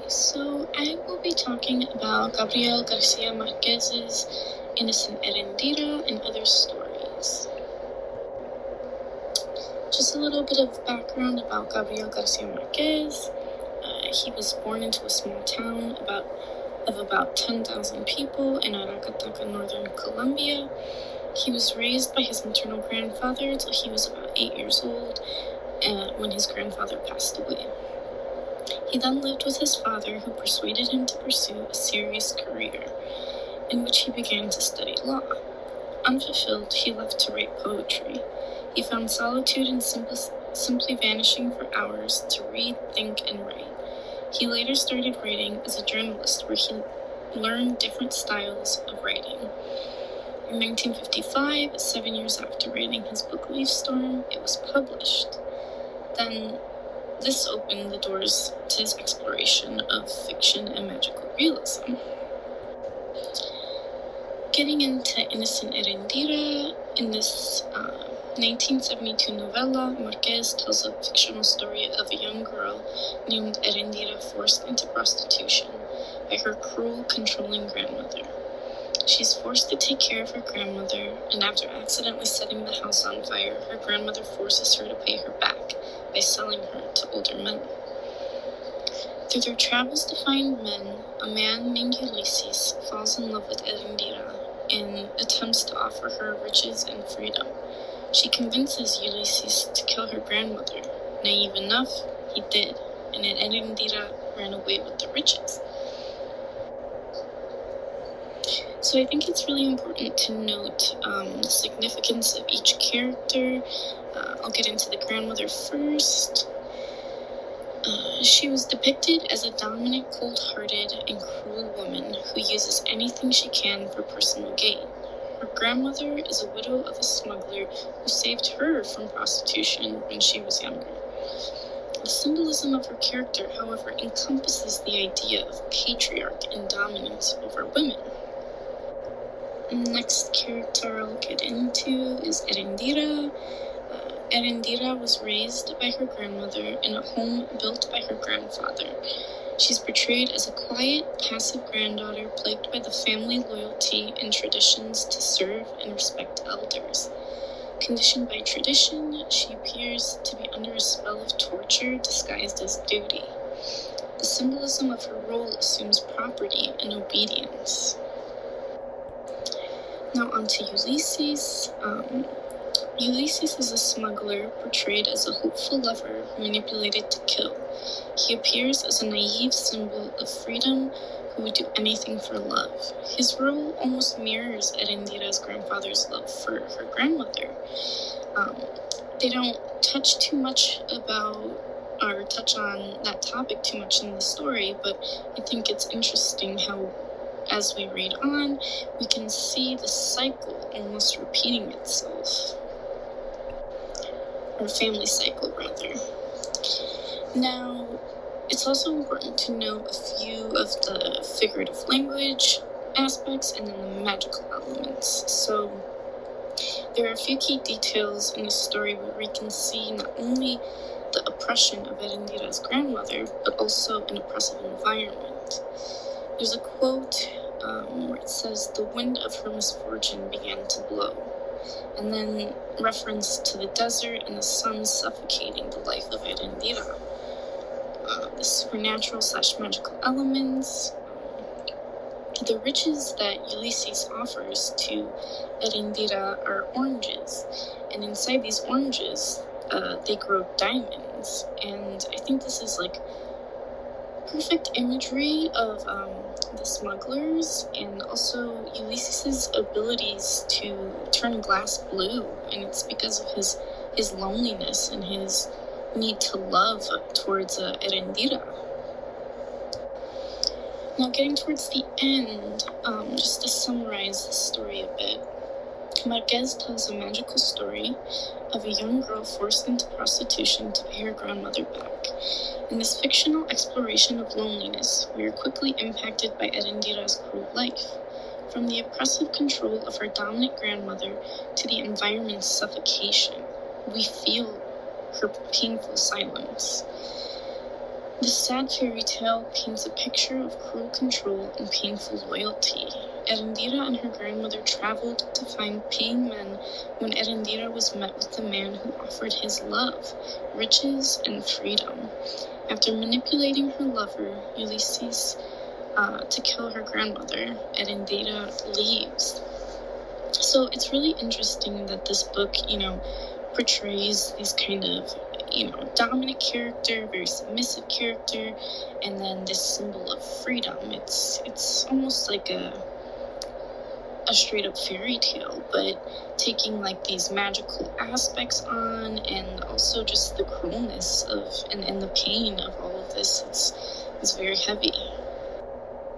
So I will be talking about Gabriel Garcia Marquez's Innocent Erendira and other stories. Just a little bit of background about Gabriel Garcia Marquez. He was born into a small town of about 10,000 people in Aracataca, northern Colombia. He was raised by his maternal grandfather till he was about 8 years old when his grandfather passed away. He then lived with his father, who persuaded him to pursue a serious career, in which he began to study law. Unfulfilled, he left to write poetry. He found solitude in simply vanishing for hours to read, think, and write. He later started writing as a journalist, where he learned different styles of writing. In 1955, 7 years after writing his book Leaf Storm, it was published. Then this opened the doors to his exploration of fiction and magical realism. Getting into Innocent Erendira, in this 1972 novella, Marquez tells a fictional story of a young girl named Erendira forced into prostitution by her cruel, controlling grandmother. She's forced to take care of her grandmother, and after accidentally setting the house on fire, her grandmother forces her to pay her back by selling her to older men. Through their travels to find men, a man named Ulysses falls in love with Erendira and attempts to offer her riches and freedom. She convinces Ulysses to kill her grandmother. Naive enough, he did, and Erendira ran away with the riches. So I think it's really important to note the significance of each character. I'll get into the grandmother first. She was depicted as a dominant, cold-hearted, and cruel woman who uses anything she can for personal gain. Her grandmother is a widow of a smuggler who saved her from prostitution when she was younger. The symbolism of her character, however, encompasses the idea of patriarch and dominance over women. Next character I'll get into is Erendira. Erendira was raised by her grandmother in a home built by her grandfather. She's portrayed as a quiet, passive granddaughter plagued by the family loyalty and traditions to serve and respect elders. Conditioned by tradition, she appears to be under a spell of torture disguised as duty. The symbolism of her role assumes property and obedience. Now on to Ulysses. Ulysses is a smuggler portrayed as a hopeful lover manipulated to kill. He appears as a naive symbol of freedom who would do anything for love. His role almost mirrors Erendira's grandfather's love for her grandmother. They don't touch on that topic too much in the story, but I think it's interesting how, as we read on, we can see the cycle almost repeating itself. Or family cycle, rather. Now, it's also important to note a few of the figurative language aspects and then the magical elements. So, there are a few key details in the story where we can see not only the oppression of Erendira's grandmother, but also an oppressive environment. There's a quote where it says, "The wind of her misfortune began to blow," and then reference to the desert and the sun suffocating the life of Erendira. The supernatural/magical elements, the riches that Ulysses offers to Erendira are oranges, and inside these oranges, they grow diamonds, and I think this is like perfect imagery of the smugglers and also Ulysses' abilities to turn glass blue, and it's because of his loneliness and his need to love towards Erendira. Now getting towards the end, just to summarize the story a bit, Marquez tells a magical story of a young girl forced into prostitution to pay her grandmother back. In this fictional exploration of loneliness, we are quickly impacted by Erendira's cruel life. From the oppressive control of her dominant grandmother to the environment's suffocation, we feel her painful silence. The sad fairy tale paints a picture of cruel control and painful loyalty. Erendira and her grandmother traveled to find paying men when Erendira was met with the man who offered his love, riches, and freedom. After manipulating her lover, Ulysses, to kill her grandmother, Erendira leaves. So it's really interesting that this book, portrays these kind of, dominant character, very submissive character, and then this symbol of freedom. It's almost like a straight up fairy tale, but taking like these magical aspects on, and also just the cruelness of and the pain of all of this. It's very heavy.